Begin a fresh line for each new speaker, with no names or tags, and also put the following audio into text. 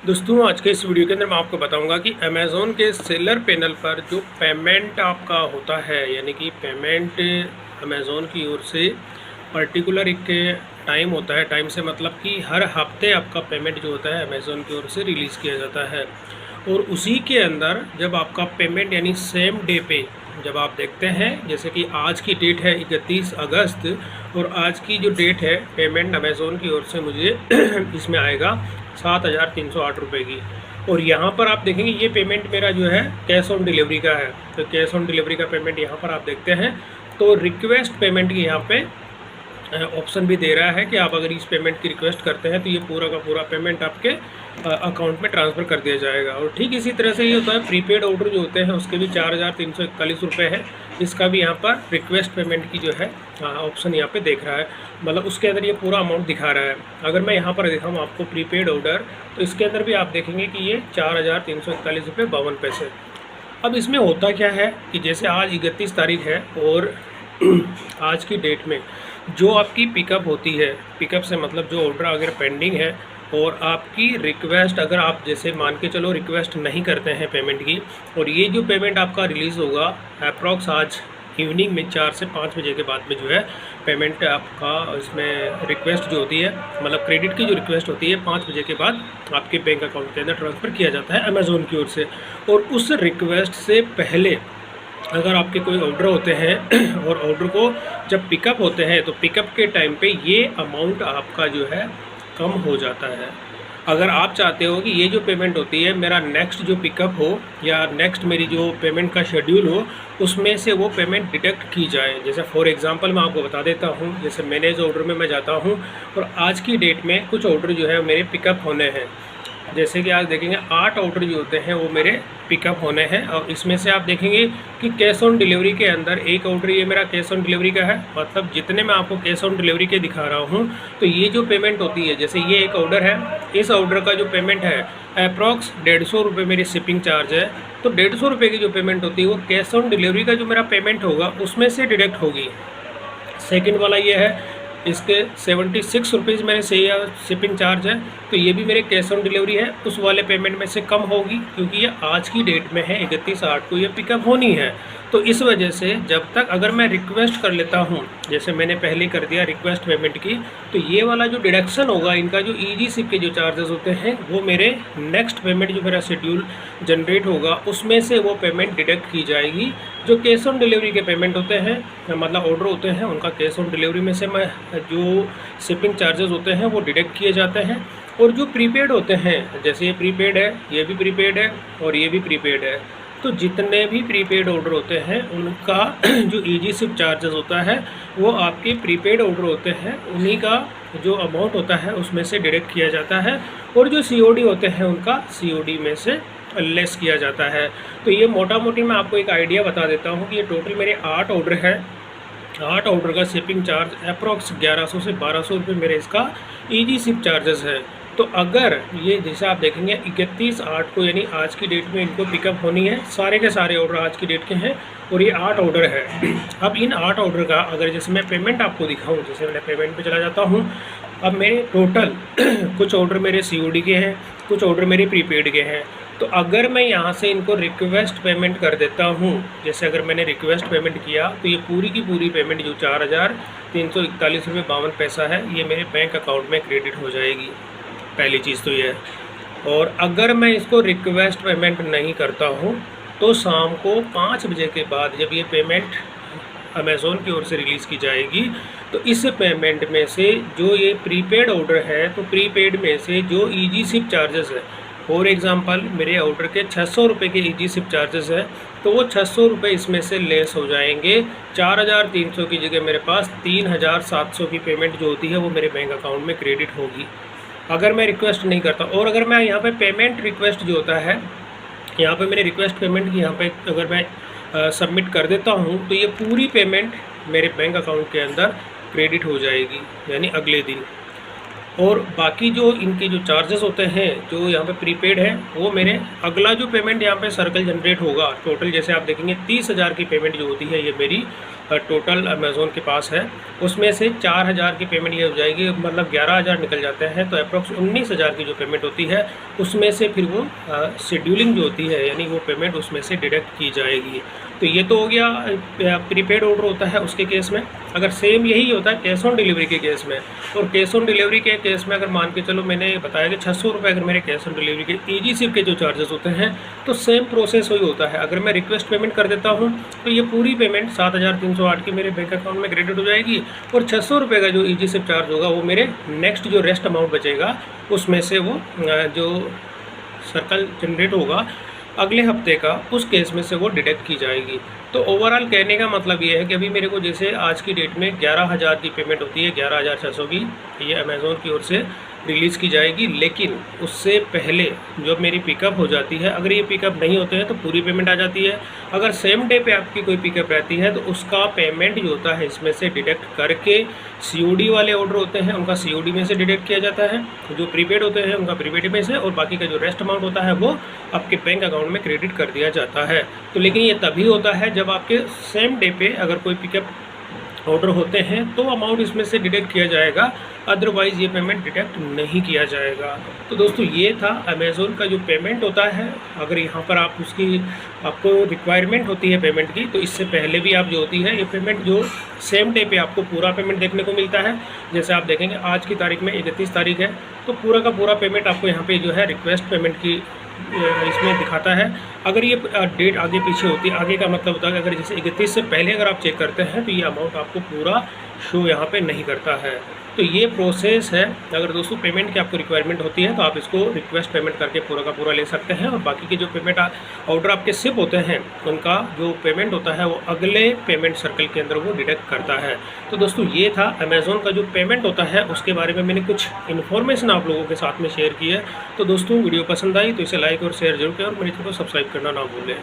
दोस्तों आज के इस वीडियो के अंदर मैं आपको बताऊंगा कि अमेज़ॉन के सेलर पैनल पर जो पेमेंट आपका होता है, यानी कि पेमेंट अमेज़ॉन की ओर से पर्टिकुलर एक टाइम होता है। टाइम से मतलब कि हर हफ्ते आपका पेमेंट जो होता है अमेज़ॉन की ओर से रिलीज़ किया जाता है। और उसी के अंदर जब आपका पेमेंट यानी सेम डे पे जब आप देखते हैं, जैसे कि आज की डेट है 31 अगस्त और आज की जो डेट है पेमेंट अमेज़ॉन की ओर से मुझे इसमें आएगा 7,308 रुपये की। और यहाँ पर आप देखेंगे ये पेमेंट मेरा जो है कैश ऑन डिलीवरी का है। तो कैश ऑन डिलीवरी का पेमेंट यहाँ पर आप देखते हैं तो रिक्वेस्ट पेमेंट की यहाँ पे ऑप्शन भी दे रहा है कि आप अगर इस पेमेंट की रिक्वेस्ट करते हैं तो ये पूरा का पूरा पेमेंट आपके अकाउंट में ट्रांसफ़र कर दिया जाएगा। और ठीक इसी तरह से ये होता है प्रीपेड ऑर्डर जो होते हैं उसके भी 4,341 रुपये है। इसका भी यहाँ पर रिक्वेस्ट पेमेंट की जो है ऑप्शन यहाँ पे देख रहा है, मतलब उसके अंदर ये पूरा अमाउंट दिखा रहा है। अगर मैं यहाँ पर दिखाऊँ आपको प्रीपेड ऑर्डर तो इसके अंदर भी आप देखेंगे कि ये 4,341 रुपये 52 पैसे। अब इसमें होता क्या है कि जैसे आज 31 तारीख है और आज की डेट में जो आपकी पिकअप होती है, पिकअप से मतलब जो ऑर्डर अगर पेंडिंग है और आपकी रिक्वेस्ट अगर आप जैसे मान के चलो रिक्वेस्ट नहीं करते हैं पेमेंट की, और ये जो पेमेंट आपका रिलीज़ होगा अप्रॉक्स आज इवनिंग में 4 से 5 बजे के बाद में जो है पेमेंट आपका इसमें रिक्वेस्ट जो होती है मतलब क्रेडिट की जो रिक्वेस्ट होती है 5 बजे के बाद आपके बैंक अकाउंट के अंदर ट्रांसफ़र किया जाता है अमेज़ॉन की ओर से। और उस रिक्वेस्ट से पहले अगर आपके कोई ऑर्डर होते हैं और ऑर्डर को जब पिकअप होते हैं तो पिकअप के टाइम पे ये अमाउंट आपका जो है कम हो जाता है। अगर आप चाहते हो कि ये जो पेमेंट होती है मेरा नेक्स्ट जो पिकअप हो या नेक्स्ट मेरी जो पेमेंट का शेड्यूल हो उसमें से वो पेमेंट डिडक्ट की जाए, जैसे फॉर एग्जांपल मैं आपको बता देता हूँ, जैसे मैनेज ऑर्डर में मैं जाता हूँ और आज की डेट में कुछ ऑर्डर जो है मेरे पिकअप होने हैं। जैसे कि आज देखेंगे 8 ऑर्डर जो होते हैं वो मेरे पिकअप होने हैं और इसमें से आप देखेंगे कि कैश ऑन डिलीवरी के अंदर एक ऑर्डर ये मेरा कैश ऑन डिलीवरी का है, मतलब जितने मैं आपको कैश ऑन डिलीवरी के दिखा रहा हूँ तो ये जो पेमेंट होती है, जैसे ये एक ऑर्डर है, इस ऑर्डर का जो पेमेंट है अप्रॉक्स 150 रुपये मेरी शिपिंग चार्ज है। तो 150 रुपये की जो पेमेंट होती है वो कैश ऑन डिलीवरी का जो मेरा पेमेंट होगा उसमें से डिडक्ट होगी। सेकेंड वाला ये है, इसके 76 रुपीज़ मैंने सही शिपिंग चार्ज है, तो ये भी मेरे कैश ऑन डिलीवरी है, उस वाले पेमेंट में से कम होगी क्योंकि ये आज की डेट में है 31/8 को ये पिकअप होनी है। तो इस वजह से जब तक अगर मैं रिक्वेस्ट कर लेता हूँ, जैसे मैंने पहले कर दिया रिक्वेस्ट पेमेंट की, तो ये वाला जो डिडक्शन होगा इनका जो ईजी शिप के जो चार्जेस होते हैं वो मेरे नेक्स्ट पेमेंट जो मेरा शेड्यूल जनरेट होगा उसमें से वो पेमेंट डिडक्ट की जाएगी। जो कैश ऑन डिलीवरी के पेमेंट होते हैं मतलब ऑर्डर होते हैं उनका कैश ऑन डिलीवरी में से मैं जो शिपिंग चार्जेस होते हैं वो डिडक्ट किए जाते हैं। और जो प्रीपेड होते हैं, जैसे ये प्रीपेड है, ये भी प्रीपेड है और ये भी प्रीपेड है, तो जितने भी प्रीपेड ऑर्डर होते हैं उनका जो ईजी शिप चार्जेस होता है वो आपके प्रीपेड ऑर्डर होते हैं उन्हीं का जो अमाउंट होता है उसमें से डिडक्ट किया जाता है। और जो COD होते हैं उनका COD में से लेस किया जाता है। तो ये मोटा मोटी मैं आपको एक आइडिया बता देता हूँ कि ये टोटल मेरे 8 ऑर्डर है, 8 ऑर्डर का शिपिंग चार्ज अप्रॉक्स 1100 से 1200 रुपये मेरे इसका ईजी शिप चार्जेस है। तो अगर ये जैसे आप देखेंगे 31/8 को यानी आज की डेट में इनको पिकअप होनी है, सारे के सारे ऑर्डर आज की डेट के हैं और ये 8 ऑर्डर है। अब इन 8 ऑर्डर का अगर जैसे मैं पेमेंट आपको दिखाऊं, जैसे मैं पेमेंट पे चला जाता हूं, अब मेरे टोटल कुछ ऑर्डर मेरे COD के हैं, कुछ ऑर्डर मेरे प्रीपेड के हैं। तो अगर मैं यहाँ से इनको रिक्वेस्ट पेमेंट कर देता हूँ, जैसे अगर मैंने रिक्वेस्ट पेमेंट किया तो ये पूरी की पूरी पेमेंट जो 4,341 रुपये 52 पैसा है ये मेरे बैंक अकाउंट में क्रेडिट हो जाएगी। पहली चीज़ तो ये है। और अगर मैं इसको रिक्वेस्ट पेमेंट नहीं करता हूँ तो शाम को 5 बजे के बाद जब ये पेमेंट अमेज़ॉन की ओर से रिलीज़ की जाएगी तो इस पेमेंट में से जो ये प्रीपेड ऑर्डर है तो प्रीपेड में से जो ईजी शिप चार्जेस है, फॉर एग्ज़ाम्पल मेरे ऑर्डर के 600 रुपये के ईजी शिप चार्जेस है तो वो 600 रुपये इसमें से लेस हो जाएंगे। 4,300 की जगह मेरे पास 3,700 की पेमेंट जो होती है वो मेरे बैंक अकाउंट में क्रेडिट होगी अगर मैं रिक्वेस्ट नहीं करता। और अगर मैं यहाँ पे पेमेंट रिक्वेस्ट जो होता है, यहाँ पे मैंने रिक्वेस्ट पेमेंट की यहाँ पे अगर मैं सबमिट कर देता हूँ तो ये पूरी पेमेंट मेरे बैंक अकाउंट के अंदर क्रेडिट हो जाएगी यानी अगले दिन। और बाकी जो इनके जो चार्जेस होते हैं जो यहाँ पे प्रीपेड है वो मेरे अगला जो पेमेंट यहाँ पे सर्कल जनरेट होगा टोटल, जैसे आप देखेंगे 30,000 की पेमेंट जो होती है ये मेरी टोटल अमेज़ोन के पास है, उसमें से 4,000 की पेमेंट ये हो जाएगी, मतलब 11,000 निकल जाते हैं, तो अप्रॉक्स 19,000 की जो पेमेंट होती है उसमें से फिर वो शेड्यूलिंग जो होती है यानी वो पेमेंट उसमें से डिडक्ट की जाएगी। तो ये तो हो गया प्रीपेड ऑर्डर होता है उसके केस में। अगर सेम यही होता है कैश ऑन डिलीवरी के केस में, और कैश ऑन डिलीवरी के केस में अगर मान के चलो मैंने बताया कि 600 रुपये अगर मेरे कैश ऑन डिलीवरी के ईजी सिप के जो चार्जेस होते हैं, तो सेम प्रोसेस वही होता है। अगर मैं रिक्वेस्ट पेमेंट कर देता हूँ तो ये पूरी पेमेंट 7,308 की मेरे बैंक अकाउंट में क्रेडिट हो जाएगी, और 600 रुपये का जो ईजी सिप चार्ज होगा वो मेरे नेक्स्ट जो रेस्ट अमाउंट बचेगा उसमें से वो जो सर्कल जनरेट होगा अगले हफ्ते का, उस केस में से वो डिडक्ट की जाएगी। तो ओवरऑल कहने का मतलब ये है कि अभी मेरे को जैसे आज की डेट में 11,000 की पेमेंट होती है, 11,600 की ये अमेज़ोन की ओर से रिलीज़ की जाएगी, लेकिन उससे पहले जब मेरी पिकअप हो जाती है, अगर ये पिकअप नहीं होते हैं तो पूरी पेमेंट आ जाती है। अगर सेम डे पे आपकी कोई पिकअप रहती है तो उसका पेमेंट जो होता है इसमें से डिडक्ट करके COD वाले ऑर्डर होते हैं उनका COD में से डिडक्ट किया जाता है, जो प्रीपेड होते हैं उनका प्रीपेड में से, और बाकी का जो रेस्ट अमाउंट होता है वो आपके बैंक अकाउंट में क्रेडिट कर दिया जाता है। तो लेकिन ये तभी होता है जब आपके सेम डे पे अगर कोई पिकअप ऑर्डर होते हैं तो अमाउंट इसमें से डिडक्ट किया जाएगा, अदरवाइज़ ये पेमेंट डिडक्ट नहीं किया जाएगा। तो दोस्तों ये था अमेज़ोन का जो पेमेंट होता है। अगर यहाँ पर आप उसकी आपको रिक्वायरमेंट होती है पेमेंट की, तो इससे पहले भी आप जो होती है ये पेमेंट जो सेम डे पे आपको पूरा पेमेंट देखने को मिलता है। जैसे आप देखेंगे आज की तारीख में 31 तारीख है, तो पूरा का पूरा पेमेंट आपको यहाँ पे जो है रिक्वेस्ट पेमेंट की इसमें दिखाता है। अगर ये डेट आगे पीछे होती है, आगे का मतलब होता है कि अगर जैसे 31 से पहले अगर आप चेक करते हैं तो ये अमाउंट आपको पूरा शो यहाँ पे नहीं करता है। तो ये प्रोसेस है। अगर दोस्तों पेमेंट की आपको रिक्वायरमेंट होती है तो आप इसको रिक्वेस्ट पेमेंट करके पूरा का पूरा ले सकते हैं, और बाकी के जो पेमेंट ऑर्डर आपके सिप होते हैं उनका जो पेमेंट होता है वो अगले पेमेंट सर्कल के अंदर वो डिडक्ट करता है। तो दोस्तों ये था अमेज़ोन का जो पेमेंट होता है उसके बारे में मैंने कुछ इन्फॉर्मेशन आप लोगों के साथ में शेयर की है। तो दोस्तों वीडियो पसंद आई तो इसे लाइक और शेयर जरूर करें, और मेरे चैनल को सब्सक्राइब करना ना भूलें।